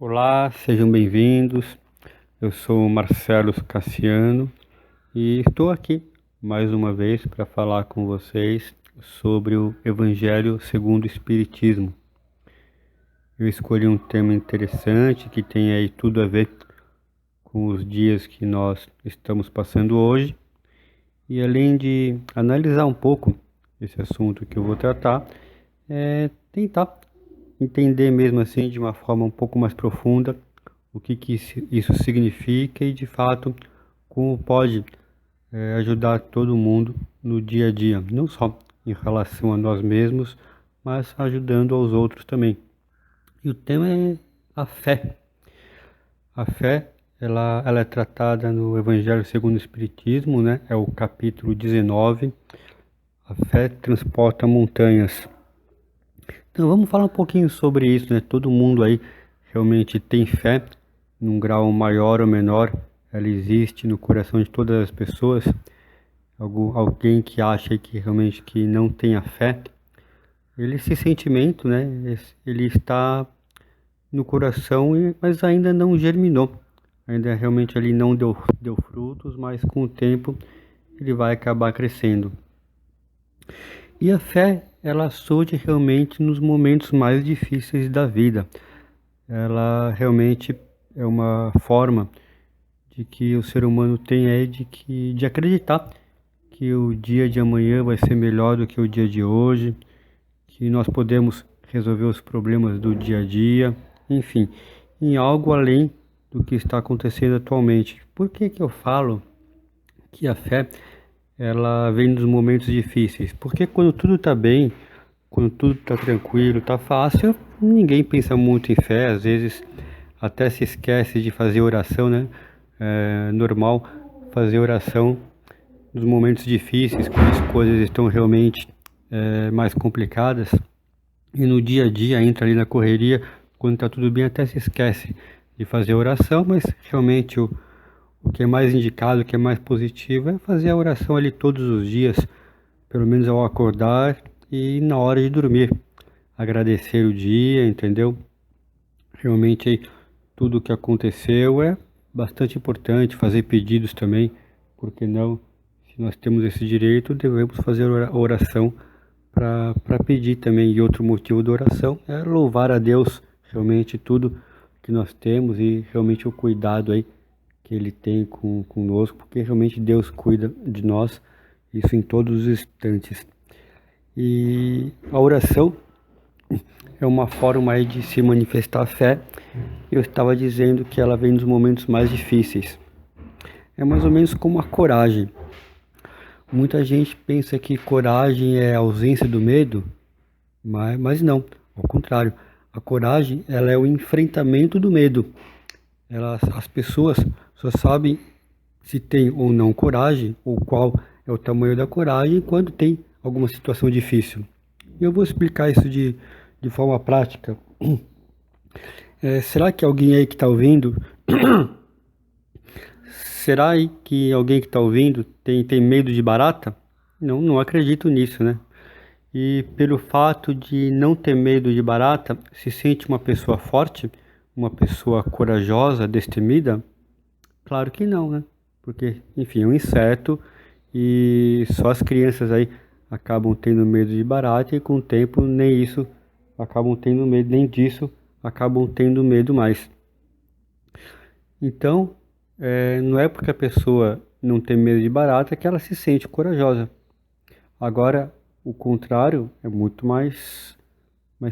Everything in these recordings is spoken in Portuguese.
Olá, sejam bem-vindos. Eu sou Marcelo Cassiano e estou aqui mais uma vez para falar com vocês sobre o Evangelho segundo o Espiritismo. Eu escolhi um tema interessante que tem aí tudo a ver com os dias que nós estamos passando hoje. E além de analisar um pouco esse assunto que eu vou tratar, tentar entender mesmo assim de uma forma um pouco mais profunda o que isso significa e de fato como pode ajudar todo mundo no dia a dia, não só em relação a nós mesmos, mas ajudando aos outros também. E o tema é a fé. A fé, ela é tratada no Evangelho segundo o Espiritismo, né? É o capítulo 19. A fé transporta montanhas. Então vamos falar um pouquinho sobre isso, né? Todo mundo aí realmente tem fé, num grau maior ou menor, ela existe no coração de todas as pessoas. Alguém que acha que realmente que não tem a fé, esse sentimento, né? Ele está no coração, mas ainda não germinou. Ainda realmente ele não deu frutos, mas com o tempo ele vai acabar crescendo. E a fé, ela surge realmente nos momentos mais difíceis da vida. Ela realmente é uma forma de que o ser humano tem de acreditar que o dia de amanhã vai ser melhor do que o dia de hoje, que nós podemos resolver os problemas do dia a dia, enfim, em algo além do que está acontecendo atualmente. Por que que eu falo que a fé ela vem dos momentos difíceis? Porque quando tudo está bem, quando tudo está tranquilo, está fácil, ninguém pensa muito em fé, às vezes até se esquece de fazer oração, né? É normal fazer oração nos momentos difíceis, quando as coisas estão realmente mais complicadas. E no dia a dia, entra ali na correria, quando está tudo bem, até se esquece de fazer oração, mas realmente o que é mais indicado, o que é mais positivo é fazer a oração ali todos os dias, pelo menos ao acordar e na hora de dormir. Agradecer o dia, entendeu? Realmente aí, tudo o que aconteceu é bastante importante, fazer pedidos também, porque não? Se nós temos esse direito, devemos fazer oração para pedir também. E outro motivo da oração é louvar a Deus realmente tudo que nós temos e realmente o cuidado aí que Ele tem conosco, porque realmente Deus cuida de nós, isso em todos os instantes. E a oração é uma forma aí de se manifestar a fé. Eu estava dizendo que ela vem nos momentos mais difíceis. É mais ou menos como a coragem. Muita gente pensa que coragem é a ausência do medo, mas não, ao contrário. A coragem, ela é o enfrentamento do medo. As pessoas só sabem se tem ou não coragem, ou qual é o tamanho da coragem, quando tem alguma situação difícil. Eu vou explicar isso de forma prática. Será que alguém aí que está ouvindo, será aí que alguém que está ouvindo tem medo de barata? Não, não acredito nisso, né? E pelo fato de não ter medo de barata, se sente uma pessoa forte, uma pessoa corajosa, destemida? Claro que não, né? Porque, enfim, é um inseto e só as crianças aí acabam tendo medo de barata e com o tempo nem isso acabam tendo medo, nem disso acabam tendo medo mais. Então, não é porque a pessoa não tem medo de barata que ela se sente corajosa. Agora, o contrário é muito mais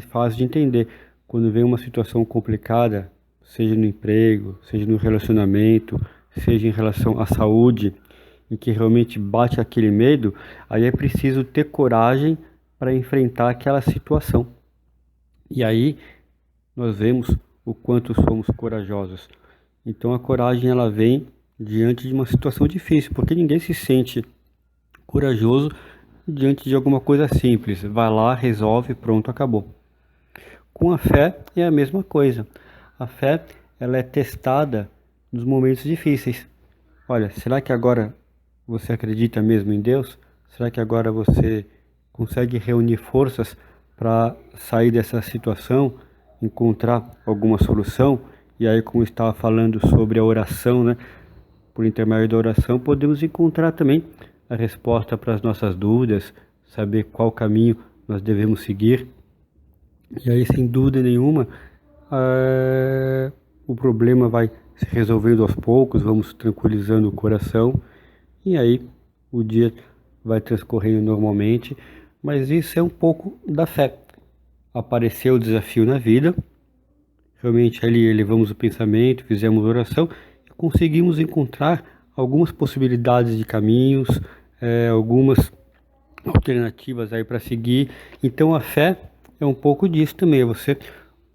fácil de entender. Quando vem uma situação complicada, seja no emprego, seja no relacionamento, seja em relação à saúde, em que realmente bate aquele medo, aí é preciso ter coragem para enfrentar aquela situação. E aí nós vemos o quanto somos corajosos. Então a coragem ela vem diante de uma situação difícil, porque ninguém se sente corajoso diante de alguma coisa simples. Vai lá, resolve, pronto, acabou. Com a fé é a mesma coisa. A fé ela é testada nos momentos difíceis. Olha, será que agora você acredita mesmo em Deus? Será que agora você consegue reunir forças para sair dessa situação, encontrar alguma solução? E aí, como eu estava falando sobre a oração, né? Por intermédio da oração, podemos encontrar também a resposta para as nossas dúvidas, saber qual caminho nós devemos seguir. E aí, sem dúvida nenhuma, o problema vai se resolvendo aos poucos, vamos tranquilizando o coração, e aí o dia vai transcorrendo normalmente. Mas isso é um pouco da fé. Apareceu o desafio na vida, realmente ali elevamos o pensamento, fizemos oração e conseguimos encontrar algumas possibilidades de caminhos, algumas alternativas aí para seguir. Então a fé é um pouco disso também, é você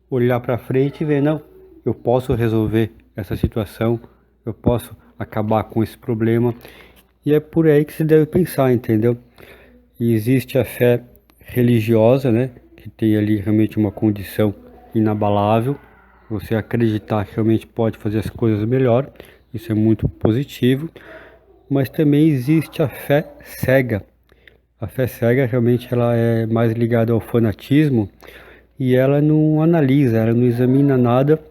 olhar para frente e ver, não, eu posso resolver essa situação, eu posso acabar com esse problema. E é por aí que se deve pensar, entendeu? E existe a fé religiosa, né, que tem ali realmente uma condição inabalável, você acreditar que realmente pode fazer as coisas melhor, isso é muito positivo. Mas também existe a fé cega. A fé cega realmente ela é mais ligada ao fanatismo e ela não analisa, ela não examina nada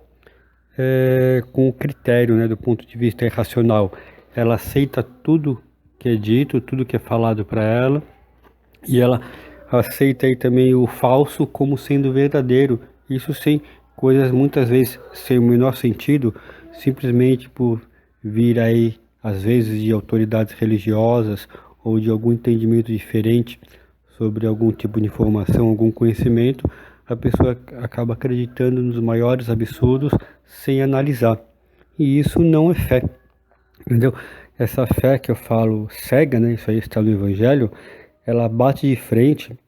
com o critério, né, do ponto de vista racional. Ela aceita tudo que é dito, tudo que é falado para ela, e ela aceita aí também o falso como sendo verdadeiro. Isso sem coisas muitas vezes sem o menor sentido, simplesmente por vir aí às vezes de autoridades religiosas ou de algum entendimento diferente sobre algum tipo de informação, algum conhecimento, a pessoa acaba acreditando nos maiores absurdos sem analisar. E isso não é fé, entendeu? Essa fé que eu falo cega, né? Isso aí está no Evangelho, ela bate de frente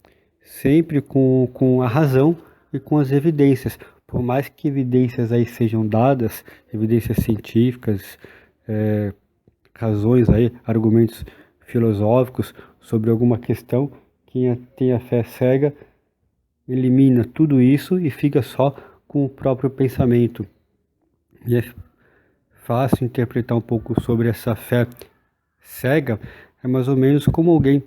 sempre com a razão e com as evidências. Por mais que evidências aí sejam dadas, evidências científicas, razões aí, argumentos filosóficos sobre alguma questão, quem tem a fé cega elimina tudo isso e fica só com o próprio pensamento. E é fácil interpretar um pouco sobre essa fé cega, é mais ou menos como alguém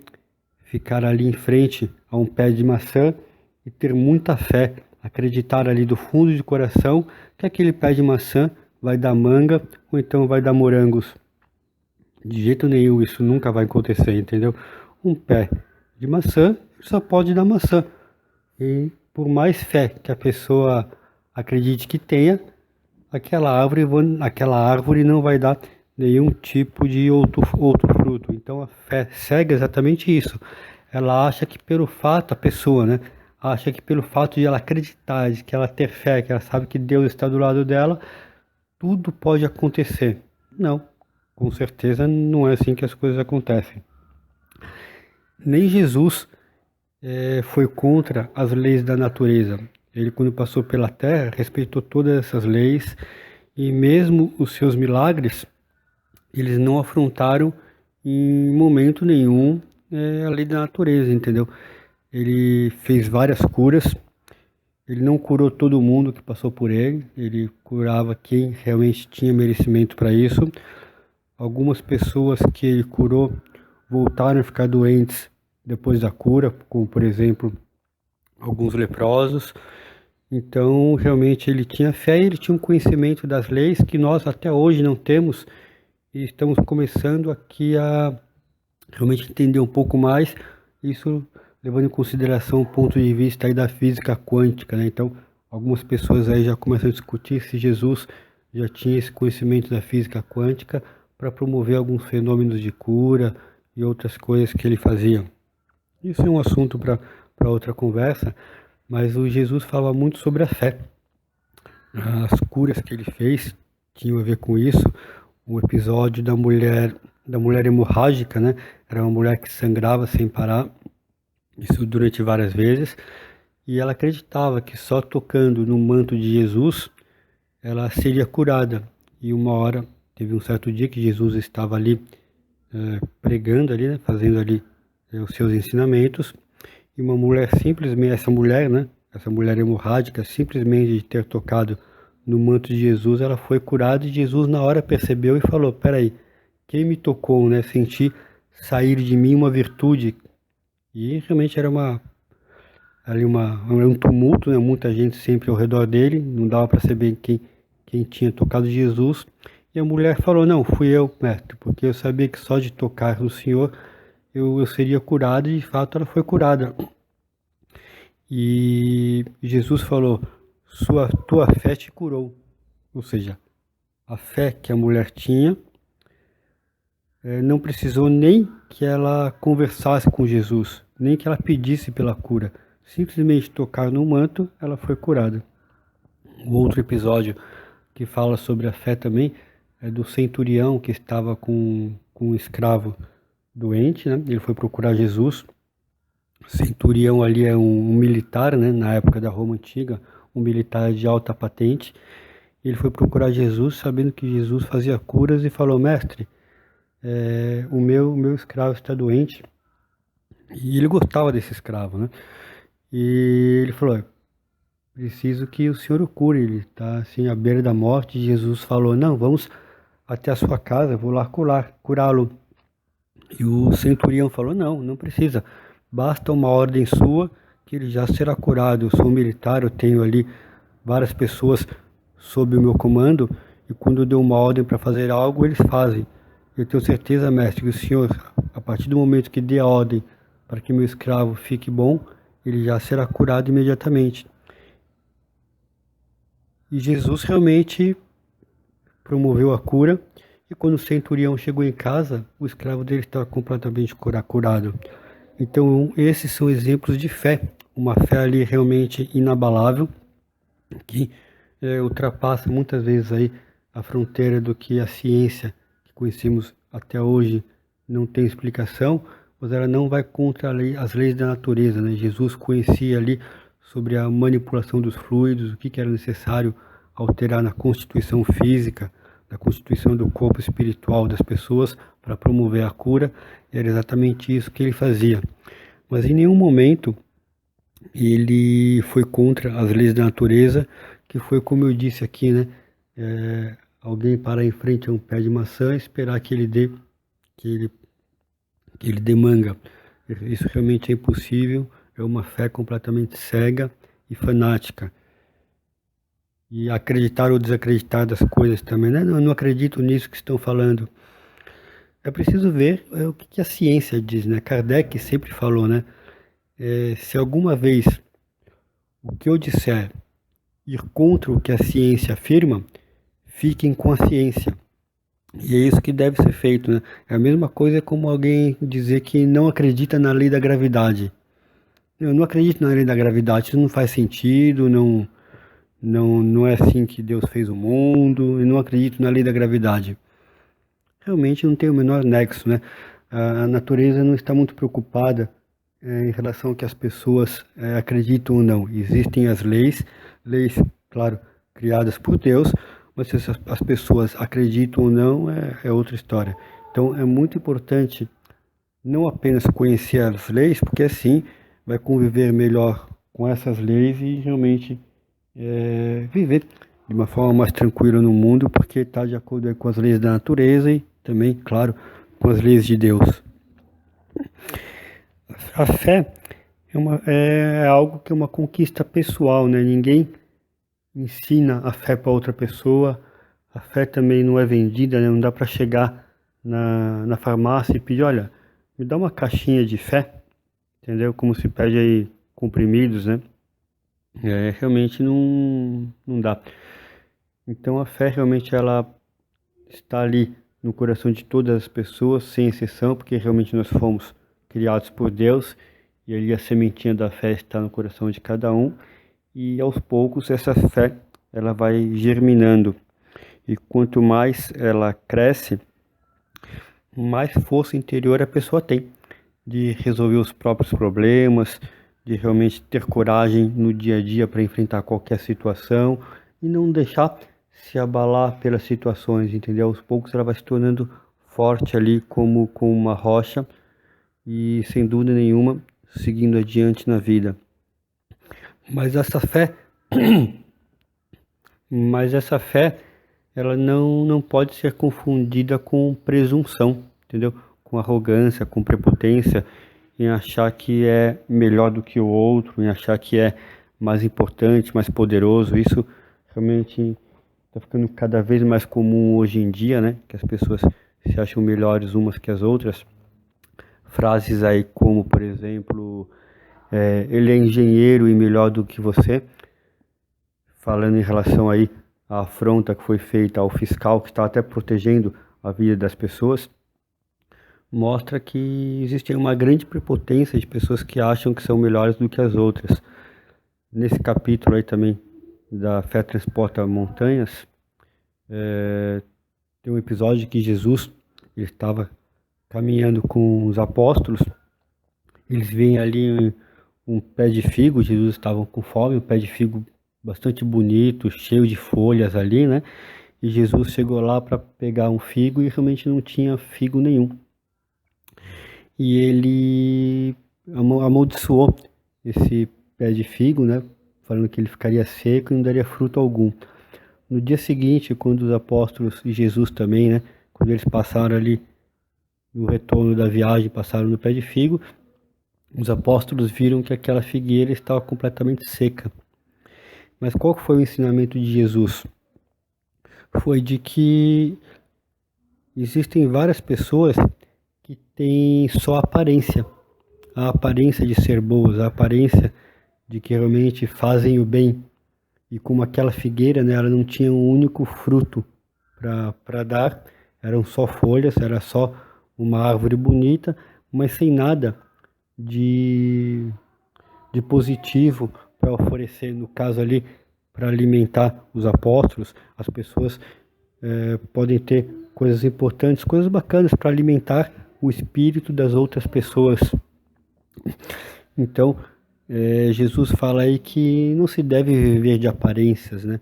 ficar ali em frente a um pé de maçã e ter muita fé, acreditar ali do fundo do coração que aquele pé de maçã vai dar manga ou então vai dar morangos. De jeito nenhum, isso nunca vai acontecer, entendeu? Um pé de maçã só pode dar maçã. E por mais fé que a pessoa acredite que tenha, aquela árvore não vai dar nenhum tipo de outro fruto. Então a fé cega é exatamente isso. Ela acha que pelo fato, a pessoa, né? Acha que pelo fato de ela acreditar, de que ela ter fé, que ela sabe que Deus está do lado dela, tudo pode acontecer. Não, com certeza não é assim que as coisas acontecem. Nem Jesus foi contra as leis da natureza. Ele, quando passou pela terra, respeitou todas essas leis e mesmo os seus milagres, eles não afrontaram em momento nenhum a lei da natureza, entendeu? Ele fez várias curas, ele não curou todo mundo que passou por ele, ele curava quem realmente tinha merecimento para isso. Algumas pessoas que ele curou voltaram a ficar doentes depois da cura, como por exemplo alguns leprosos. Então, realmente ele tinha fé e ele tinha um conhecimento das leis que nós até hoje não temos e estamos começando aqui a realmente entender um pouco mais, isso levando em consideração o ponto de vista aí da física quântica, né? Então, algumas pessoas aí já começam a discutir se Jesus já tinha esse conhecimento da física quântica para promover alguns fenômenos de cura e outras coisas que ele fazia. Isso é um assunto para outra conversa, mas o Jesus fala muito sobre a fé. As curas que ele fez tinham a ver com isso. O episódio da mulher hemorrágica, né? Era uma mulher que sangrava sem parar, isso durante várias vezes, e ela acreditava que só tocando no manto de Jesus ela seria curada. E uma hora, teve um certo dia que Jesus estava ali pregando ali, né? Fazendo ali os seus ensinamentos, e uma mulher simplesmente, essa mulher hemorrágica, simplesmente de ter tocado no manto de Jesus, ela foi curada e Jesus na hora percebeu e falou, peraí, quem me tocou, né? Senti sair de mim uma virtude. E realmente era um tumulto, né? Muita gente sempre ao redor dele, não dava para saber quem quem tinha tocado Jesus. E a mulher falou, não, fui eu, mestre, porque eu sabia que só de tocar no Senhor eu seria curado, e de fato ela foi curada. E Jesus falou, tua fé te curou. Ou seja, a fé que a mulher tinha não precisou nem que ela conversasse com Jesus, nem que ela pedisse pela cura. Simplesmente tocar no manto, ela foi curada. O outro episódio que fala sobre a fé também é do centurião que estava com um escravo doente, né? Ele foi procurar Jesus. O centurião ali é um militar, né? Na época da Roma Antiga, um militar de alta patente. Ele foi procurar Jesus, sabendo que Jesus fazia curas, e falou, mestre, o meu escravo está doente. E ele gostava desse escravo, né? E ele falou, preciso que o senhor o cure, ele está assim à beira da morte. E Jesus falou, não, vamos até a sua casa, vou lá curá-lo. E o centurião falou, não precisa, basta uma ordem sua que ele já será curado. Eu sou militar, eu tenho ali várias pessoas sob o meu comando, e quando eu dou uma ordem para fazer algo, eles fazem. Eu tenho certeza, mestre, que o senhor, a partir do momento que dê a ordem para que meu escravo fique bom, ele já será curado imediatamente. E Jesus realmente promoveu a cura, e quando o centurião chegou em casa, o escravo dele estava completamente curado. Então, esses são exemplos de fé, uma fé ali realmente inabalável, que ultrapassa muitas vezes aí a fronteira do que a ciência que conhecemos até hoje não tem explicação, mas ela não vai contra as leis da natureza, né? Jesus conhecia ali sobre a manipulação dos fluidos, o que era necessário alterar na constituição física, na constituição do corpo espiritual das pessoas para promover a cura. Era exatamente isso que ele fazia. Mas em nenhum momento ele foi contra as leis da natureza, que foi como eu disse aqui, né? Alguém parar em frente a um pé de maçã e esperar que ele dê manga. Isso realmente é impossível, é uma fé completamente cega e fanática. E acreditar ou desacreditar das coisas também, né? Não acredito nisso que estão falando. É preciso ver o que a ciência diz, né? Kardec sempre falou, né? Se alguma vez o que eu disser ir contra o que a ciência afirma, fiquem com a ciência. E é isso que deve ser feito, né? É a mesma coisa como alguém dizer que não acredita na lei da gravidade. Eu não acredito na lei da gravidade, isso não faz sentido, não é assim que Deus fez o mundo, eu não acredito na lei da gravidade. Realmente não tem o menor nexo, né? A natureza não está muito preocupada em relação ao que as pessoas acreditam ou não. Existem as leis, claro, criadas por Deus, mas se as pessoas acreditam ou não é outra história. Então é muito importante não apenas conhecer as leis, porque assim vai conviver melhor com essas leis e realmente viver de uma forma mais tranquila no mundo, porque está de acordo com as leis da natureza e também, claro, com as leis de Deus. A fé é algo que é uma conquista pessoal, né? Ninguém ensina a fé para outra pessoa. A fé também não é vendida, né? Não dá para chegar na farmácia e pedir, olha, me dá uma caixinha de fé, entendeu? Como se pede aí comprimidos, né? Realmente não dá. Então a fé realmente ela está ali no coração de todas as pessoas, sem exceção, porque realmente nós fomos criados por Deus, e ali a sementinha da fé está no coração de cada um, e aos poucos essa fé ela vai germinando, e quanto mais ela cresce, mais força interior a pessoa tem de resolver os próprios problemas, de realmente ter coragem no dia a dia para enfrentar qualquer situação e não deixar se abalar pelas situações, entendeu? Aos poucos ela vai se tornando forte ali como uma rocha e sem dúvida nenhuma seguindo adiante na vida. Mas essa fé, ela não pode ser confundida com presunção, entendeu? Com arrogância, com prepotência, em achar que é melhor do que o outro, em achar que é mais importante, mais poderoso. Isso realmente está ficando cada vez mais comum hoje em dia, né? Que as pessoas se acham melhores umas que as outras. Frases aí como, por exemplo, ele é engenheiro e melhor do que você, falando em relação aí à afronta que foi feita ao fiscal, que está até protegendo a vida das pessoas, mostra que existe uma grande prepotência de pessoas que acham que são melhores do que as outras. Nesse capítulo aí também da Fé Transporta Montanhas, tem um episódio que Jesus ele estava caminhando com os apóstolos, eles veem ali um pé de figo, Jesus estava com fome, um pé de figo bastante bonito, cheio de folhas ali, né? E Jesus chegou lá para pegar um figo e realmente não tinha figo nenhum. E ele amaldiçoou esse pé de figo, né? Falando que ele ficaria seco e não daria fruto algum. No dia seguinte, quando os apóstolos e Jesus também, né? Quando eles passaram ali no retorno da viagem, passaram no pé de figo, os apóstolos viram que aquela figueira estava completamente seca. Mas qual foi o ensinamento de Jesus? Foi de que existem várias pessoas que têm só aparência, a aparência de ser boas, a aparência de que realmente fazem o bem. E como aquela figueira, né, ela não tinha um único fruto para dar, eram só folhas, era só uma árvore bonita, mas sem nada de positivo para oferecer, no caso ali, para alimentar os apóstolos. As pessoas podem ter coisas importantes, coisas bacanas para alimentar o espírito das outras pessoas. Então, Jesus fala aí que não se deve viver de aparências, né?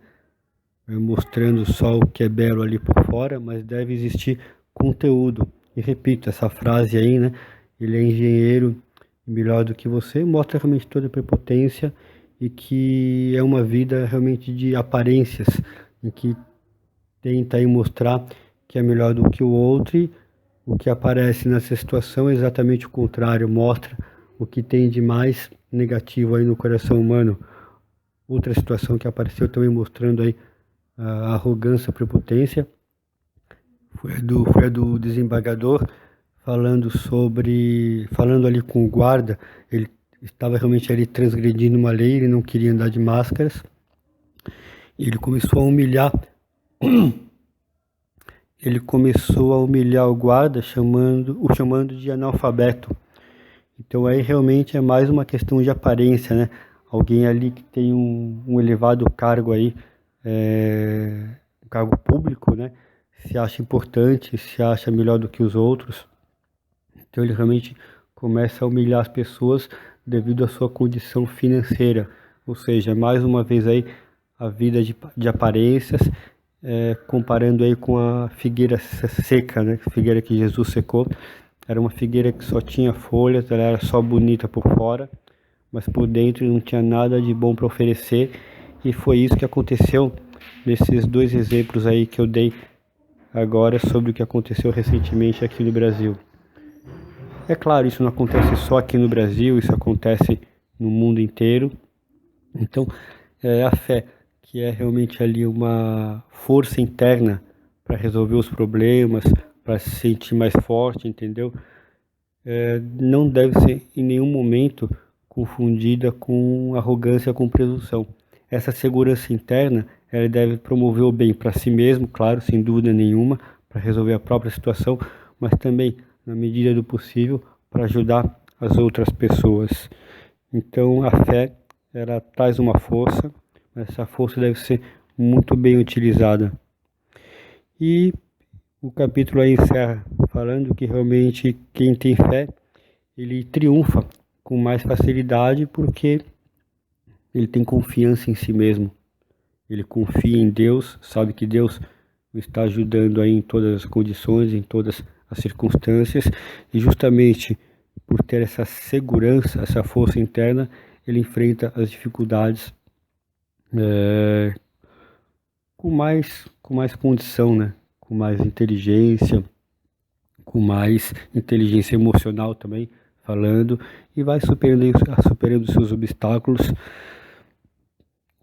Mostrando só o que é belo ali por fora, mas deve existir conteúdo. E repito, essa frase aí, né? Ele é engenheiro melhor do que você, mostra realmente toda a prepotência e que é uma vida realmente de aparências, em que tenta aí mostrar que é melhor do que o outro, e o que aparece nessa situação é exatamente o contrário, mostra o que tem de mais negativo aí no coração humano. Outra situação que apareceu também mostrando aí a arrogância, a prepotência, foi a do desembargador, falando ali com o guarda, ele estava realmente ali transgredindo uma lei, ele não queria andar de máscaras, e ele começou a humilhar o guarda, o chamando de analfabeto. Então aí realmente é mais uma questão de aparência, né? Alguém ali que tem um elevado cargo aí, um cargo público, né? Se acha importante, se acha melhor do que os outros. Então ele realmente começa a humilhar as pessoas devido à sua condição financeira. Ou seja, mais uma vez aí a vida de aparências, comparando aí com a figueira seca, né? A figueira que Jesus secou. Era uma figueira que só tinha folhas, ela era só bonita por fora, mas por dentro não tinha nada de bom para oferecer. E foi isso que aconteceu nesses dois exemplos aí que eu dei agora sobre o que aconteceu recentemente aqui no Brasil. É claro, isso não acontece só aqui no Brasil, isso acontece no mundo inteiro. Então, a fé, que é realmente ali uma força interna para resolver os problemas, para se sentir mais forte, entendeu? Não deve ser em nenhum momento confundida com arrogância, com presunção. Essa segurança interna, ela deve promover o bem para si mesmo, claro, sem dúvida nenhuma, para resolver a própria situação, mas também, na medida do possível, para ajudar as outras pessoas. Então, a fé, ela traz uma força, mas essa força deve ser muito bem utilizada. E o capítulo aí encerra falando que realmente quem tem fé, ele triunfa com mais facilidade porque ele tem confiança em si mesmo. Ele confia em Deus, sabe que Deus o está ajudando aí em todas as condições, em todas as circunstâncias, e justamente por ter essa segurança, essa força interna, ele enfrenta as dificuldades com mais condição, né? Com mais inteligência, emocional também, falando, e vai superando seus obstáculos,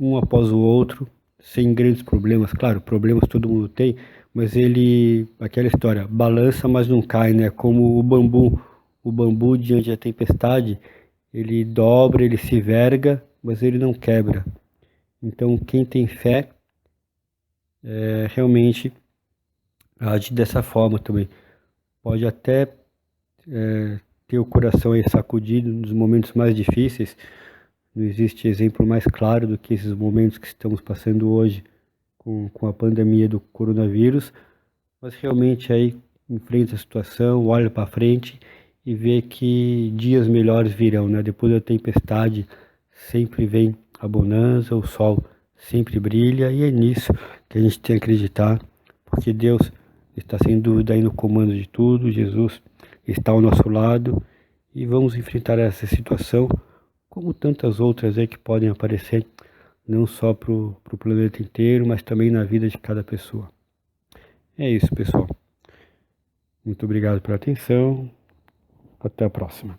um após o outro, sem grandes problemas. Claro, problemas todo mundo tem, mas aquela história, balança, mas não cai, né? Como o bambu diante da tempestade, ele dobra, ele se verga, mas ele não quebra. Então, quem tem fé, realmente age dessa forma também. Pode até ter o coração aí sacudido nos momentos mais difíceis. Não existe exemplo mais claro do que esses momentos que estamos passando hoje com a pandemia do coronavírus, mas realmente aí enfrenta a situação, olha para frente e vê que dias melhores virão, né? Depois da tempestade sempre vem a bonança, o sol sempre brilha e é nisso que a gente tem que acreditar, porque Deus está sem dúvida aí no comando de tudo, Jesus está ao nosso lado e vamos enfrentar essa situação como tantas outras aí que podem aparecer, não só para o planeta inteiro, mas também na vida de cada pessoa. É isso, pessoal. Muito obrigado pela atenção. Até a próxima.